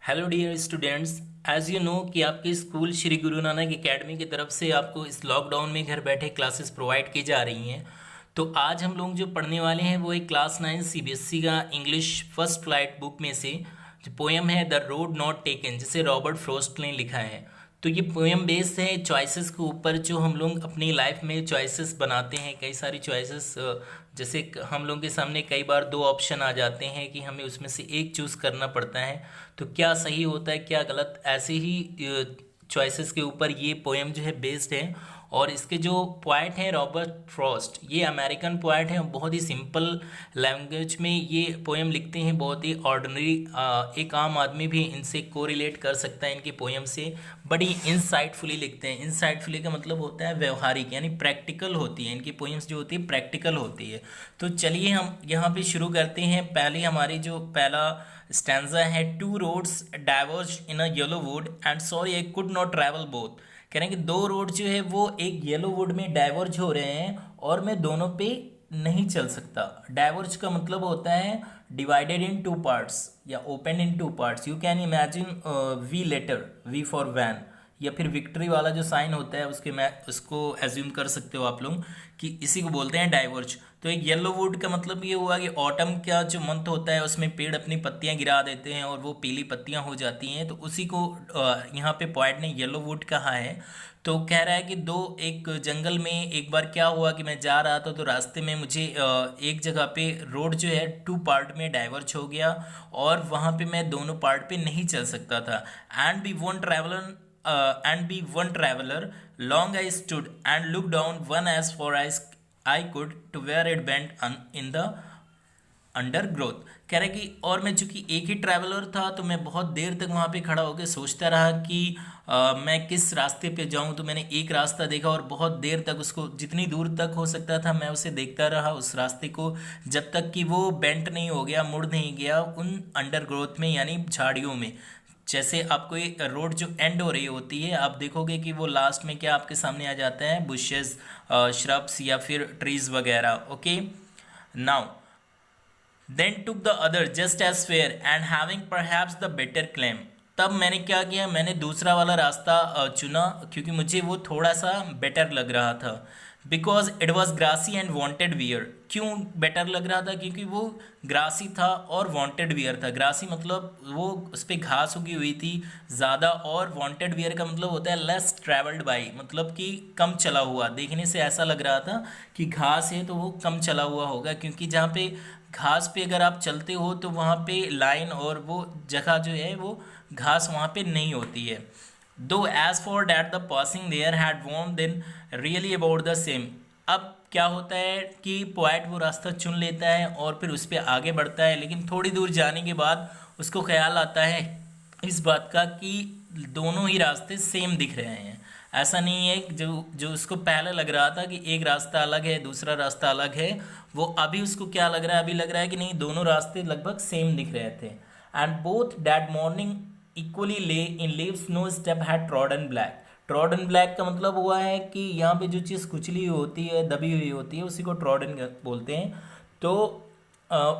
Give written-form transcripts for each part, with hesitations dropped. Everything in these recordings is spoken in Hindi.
Hello dear students. As you know कि आपके स्कूल श्री गुरु नानक एकेडमी की तरफ से आपको इस लॉकडाउन में घर बैठे क्लासेस प्रोवाइड की जा रही हैं। तो आज हम लोग जो पढ़ने वाले हैं वो एक क्लास 9 सीबीएसई का इंग्लिश फर्स्ट फ्लाइट बुक में से जो पोएम है द रोड नॉट टेकन, जिसे रॉबर्ट फ्रॉस्ट ने लिखा है। तो ये पोएम बेस्ड है चॉइसेस के ऊपर, जो हम लोग अपनी लाइफ में चॉइसेस बनाते हैं। कई सारी चॉइसेस, जैसे हम लोगों के सामने कई बार दो ऑप्शन आ जाते हैं कि हमें उसमें से एक चूज़ करना पड़ता है। तो क्या सही होता है क्या गलत, ऐसे ही चॉइसेस के ऊपर ये पोएम जो है बेस्ड है। और इसके जो पोएट हैं रॉबर्ट फ्रॉस्ट, ये अमेरिकन पोएट हैं। बहुत ही सिंपल लैंग्वेज में ये पोएम लिखते हैं, बहुत ही ऑर्डिनरी, एक आम आदमी भी इनसे कोरिलेट कर सकता है इनकी पोएम से। बड़ी इंसाइटफुली लिखते हैं। इंसाइटफुली का मतलब होता है व्यवहारिक, यानी प्रैक्टिकल होती है इनकी पोएम्स, जो होती है प्रैक्टिकल होती है। तो चलिए हम यहाँ पे शुरू करते हैं। पहले हमारी जो पहला स्टैंजा है, two roads diverge in a yellow wood and sorry I could not travel both. कह रहे हैं कि दो रोड जो है वो एक येलो वुड में डाइवर्ज हो रहे हैं और मैं दोनों पे नहीं चल सकता। डाइवर्ज का मतलब होता है डिवाइडेड इन टू पार्ट्स या open in two parts. You can imagine V letter, V for van, या फिर विक्ट्री वाला जो साइन होता है उसके, मैं उसको एज्यूम कर सकते हो आप लोग कि इसी को बोलते हैं डाइवर्ज। तो एक येलो वुड का मतलब ये हुआ कि ऑटम का जो मंथ होता है उसमें पेड़ अपनी पत्तियां गिरा देते हैं और वो पीली पत्तियां हो जाती हैं, तो उसी को यहाँ पे पोएट ने येलो वुड कहा है। तो कह रहा है कि एक जंगल में एक बार क्या हुआ कि मैं जा रहा था, तो रास्ते में मुझे एक जगह पे रोड जो है टू पार्ट में डाइवर्ज हो गया और वहाँ पे मैं दोनों पार्ट पे नहीं चल सकता था। And be one traveller long I stood and look down one as far I could to where it bent in the undergrowth. कह रहे कि और मैं चूंकि एक ही ट्रैवलर था तो मैं बहुत देर तक वहाँ पे खड़ा होकर सोचता रहा कि मैं किस रास्ते पे जाऊँ। तो मैंने एक रास्ता देखा और बहुत देर तक उसको, जितनी दूर तक हो सकता था मैं उसे देखता रहा उस रास्ते को, जब तक कि वो बेंट नहीं हो गया, मुड़ नहीं गया उन अंडर ग्रोथ में, यानी झाड़ियों में। जैसे आपको ये रोड जो एंड हो रही होती है, आप देखोगे कि वो लास्ट में क्या आपके सामने आ जाता है, बुशेस, श्रब्स या फिर ट्रीज वगैरह। Okay, now then took the other just as fair and having perhaps the better claim. तब मैंने क्या किया, मैंने दूसरा वाला रास्ता चुना क्योंकि मुझे वो थोड़ा सा बेटर लग रहा था। Because it was grassy and wanted wear. क्यों बेटर लग रहा था? क्योंकि वो ग्रासी था और वॉन्टेड वियर था। ग्रासी मतलब वो उस पर घास उगी हुई थी ज़्यादा, और वॉन्टेड वियर का मतलब होता है लेस ट्रैवल्ड बाई, मतलब कि कम चला हुआ। देखने से ऐसा लग रहा था कि घास है तो वो कम चला हुआ होगा, क्योंकि जहाँ पे घास पे अगर आप चलते हो तो वहाँ पे लाइन और वो जगह जो है वो घास वहाँ पे नहीं होती है। Though as for that the passing there had worn them really about the same. अब क्या होता है कि पोएट वो रास्ता चुन लेता है और फिर उस पर आगे बढ़ता है, लेकिन थोड़ी दूर जाने के बाद उसको ख्याल आता है इस बात का कि दोनों ही रास्ते सेम दिख रहे हैं। ऐसा नहीं है जो जो उसको पहले लग रहा था कि एक रास्ता अलग है दूसरा रास्ता अलग है, वो अभी उसको क्या लग रहा है, अभी लग रहा है कि नहीं, दोनों रास्ते लगभग सेम दिख रहे थे। And both that morning equally lay in leaves no step had trodden black. Trodden black का मतलब हुआ है कि यहाँ पे जो चीज़ कुचली हुई होती है, दबी हुई होती है, उसी को ट्रॉडन बोलते हैं। तो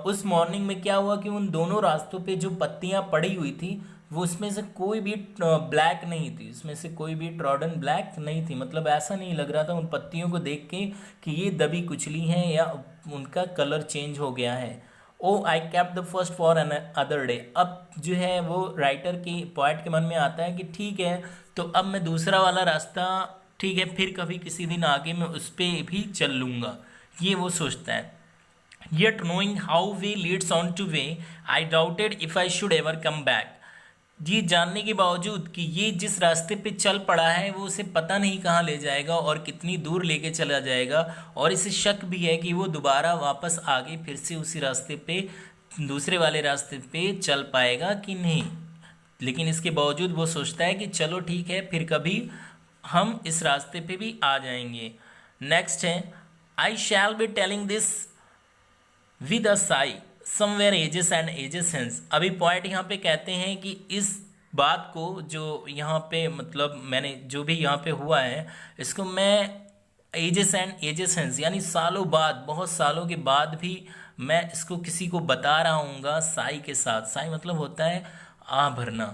उस मॉर्निंग में क्या हुआ कि उन दोनों रास्तों पे जो पत्तियां पड़ी हुई थी वो उसमें से कोई भी ब्लैक नहीं थी, उसमें से कोई भी ट्रॉडन ब्लैक नहीं थी। मतलब ऐसा नहीं लग रहा था उन पत्तियों को देख के कि ये दबी कुचली हैं या उनका कलर चेंज हो गया है। Oh I kept the first for another day. अब जो है वो राइटर की, पोएट के मन में आता है कि ठीक है, तो अब मैं दूसरा वाला रास्ता, ठीक है, फिर कभी किसी दिन आगे मैं उस पर भी चल लूँगा, ये वो सोचता है। Yet knowing how way leads on to way, I doubted if I should ever come back. ये जानने के बावजूद कि ये जिस रास्ते पे चल पड़ा है वो उसे पता नहीं कहाँ ले जाएगा और कितनी दूर लेके चला जाएगा, और इसे शक भी है कि वो दोबारा वापस आगे फिर से उसी रास्ते पे, दूसरे वाले रास्ते पे चल पाएगा कि नहीं। लेकिन इसके बावजूद वो सोचता है कि चलो ठीक है, फिर कभी हम इस रास्ते पे भी आ जाएंगे। नेक्स्ट है, I shall be telling this with a sigh somewhere ages and ages hence. अभी पॉइंट यहाँ पे कहते हैं कि इस बात को, जो यहाँ पे मतलब मैंने जो भी यहाँ पे हुआ है, इसको मैं एजेस एंड एजेस हेंस यानी सालों बाद, बहुत सालों के बाद भी मैं इसको किसी को बता रहा हूँगा साई के साथ। साई मतलब होता है आह भरना।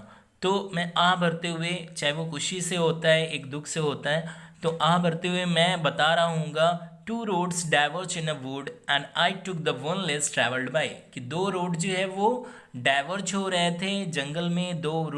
तो मैं आह भरते हुए, चाहे वो खुशी से होता है एक दुख से होता है, तो आह भरते हुए मैं बता रहा हूँगा, two roads diverge in a wood and I took the one less travelled by, कि दो रोड जो है वो डाइवर्ज हो रहे थे जंगल में, दो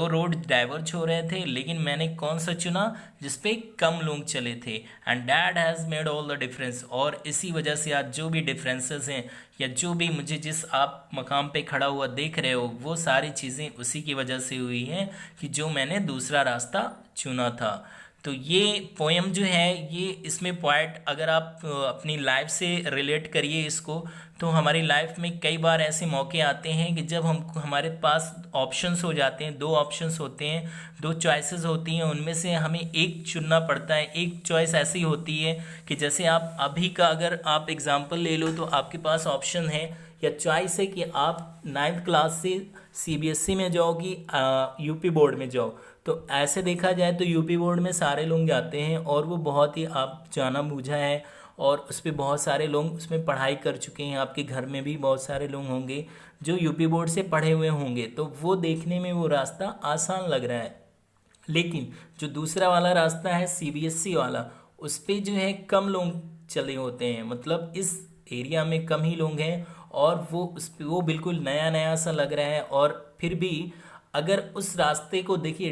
रोड डाइवर्ज हो रहे थे, लेकिन मैंने कौन सा चुना जिसपे कम लोग चले थे। And that has made all the difference, और इसी वजह से आज जो भी डिफरेंसेस हैं, या जो भी मुझे जिस आप मकाम पे खड़ा हुआ देख रहे हो, वो सारी चीज़ें उसी की वजह से हुई हैं कि जो मैंने दूसरा रास्ता चुना था। तो ये पोएम जो है, ये इसमें पॉइंट अगर आप अपनी लाइफ से रिलेट करिए इसको, तो हमारी लाइफ में कई बार ऐसे मौके आते हैं कि जब हम हमारे पास ऑप्शंस हो जाते हैं, दो ऑप्शंस होते हैं, दो चॉइसेस होती हैं, उनमें से हमें एक चुनना पड़ता है। एक चॉइस ऐसी होती है कि जैसे आप अभी का अगर आप एग्जांपल ले लो, तो आपके पास ऑप्शन है या चॉइस है कि आप 9th क्लास से सीबीएसई में जाओ कि यूपी बोर्ड में जाओ। तो ऐसे देखा जाए तो यूपी बोर्ड में सारे लोग जाते हैं, और वो बहुत ही आप जाना बूझा है, और उस पर बहुत सारे लोग उसमें पढ़ाई कर चुके हैं। आपके घर में भी बहुत सारे लोग होंगे जो यूपी बोर्ड से पढ़े हुए होंगे, तो वो देखने में वो रास्ता आसान लग रहा है। लेकिन जो दूसरा वाला रास्ता है सीबीएसई वाला, उस पे जो है कम लोग चले होते हैं, मतलब इस एरिया में कम ही लोग हैं, और वो उस पे वो बिल्कुल नया नया सा लग रहा है। और फिर भी अगर उस रास्ते को देखिए,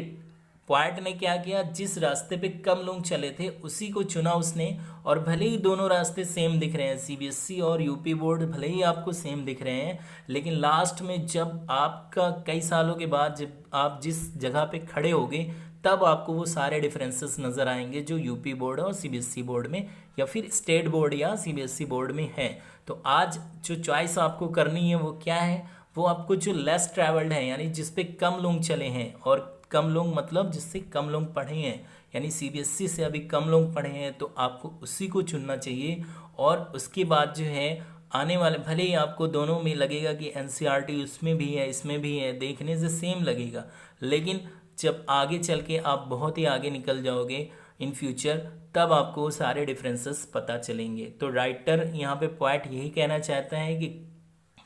पॉइंट ने क्या किया, जिस रास्ते पे कम लोग चले थे उसी को चुना उसने। और भले ही दोनों रास्ते सेम दिख रहे हैं, सीबीएसई और यूपी बोर्ड भले ही आपको सेम दिख रहे हैं, लेकिन लास्ट में जब आपका कई सालों के बाद जब आप जिस जगह पे खड़े होगे, तब आपको वो सारे डिफरेंसेस नज़र आएंगे जो यूपी बोर्ड और सीबीएसई बोर्ड में, या फिर स्टेट बोर्ड या सीबीएसई बोर्ड में है। तो आज जो चॉइस आपको करनी है वो क्या है, वो आपको जो लेस ट्रैवल्ड है, यानी जिस पे कम लोग चले हैं, और कम लोग मतलब जिससे कम लोग पढ़े हैं, यानी सीबीएसई से अभी कम लोग पढ़े हैं, तो आपको उसी को चुनना चाहिए। और उसके बाद जो है आने वाले, भले ही आपको दोनों में लगेगा कि एनसीईआरटी उसमें भी है इसमें भी है, देखने से सेम लगेगा, लेकिन जब आगे चल के आप बहुत ही आगे निकल जाओगे इन फ्यूचर, तब आपको सारे डिफरेंसेस पता चलेंगे। तो राइटर यहाँ पे पॉइंट यही कहना चाहता है कि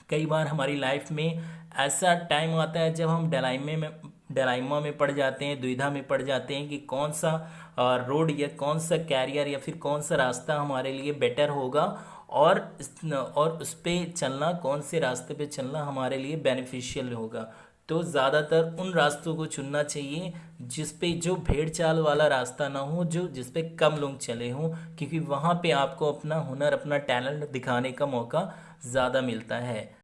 कई बार हमारी लाइफ में ऐसा टाइम आता है जब हम डायलाइमा में पड़ जाते हैं, दुविधा में पड़ जाते हैं कि कौन सा रोड या कौन सा कैरियर या फिर कौन सा रास्ता हमारे लिए बेटर होगा, और उस पे चलना, कौन से रास्ते पे चलना हमारे लिए बेनिफिशियल होगा। तो ज़्यादातर उन रास्तों को चुनना चाहिए जिस पे जो भेड़ चाल वाला रास्ता ना हो, जो जिस पे कम लोग चले हों, क्योंकि वहाँ पे आपको अपना हुनर, अपना टैलेंट दिखाने का मौका ज़्यादा मिलता है।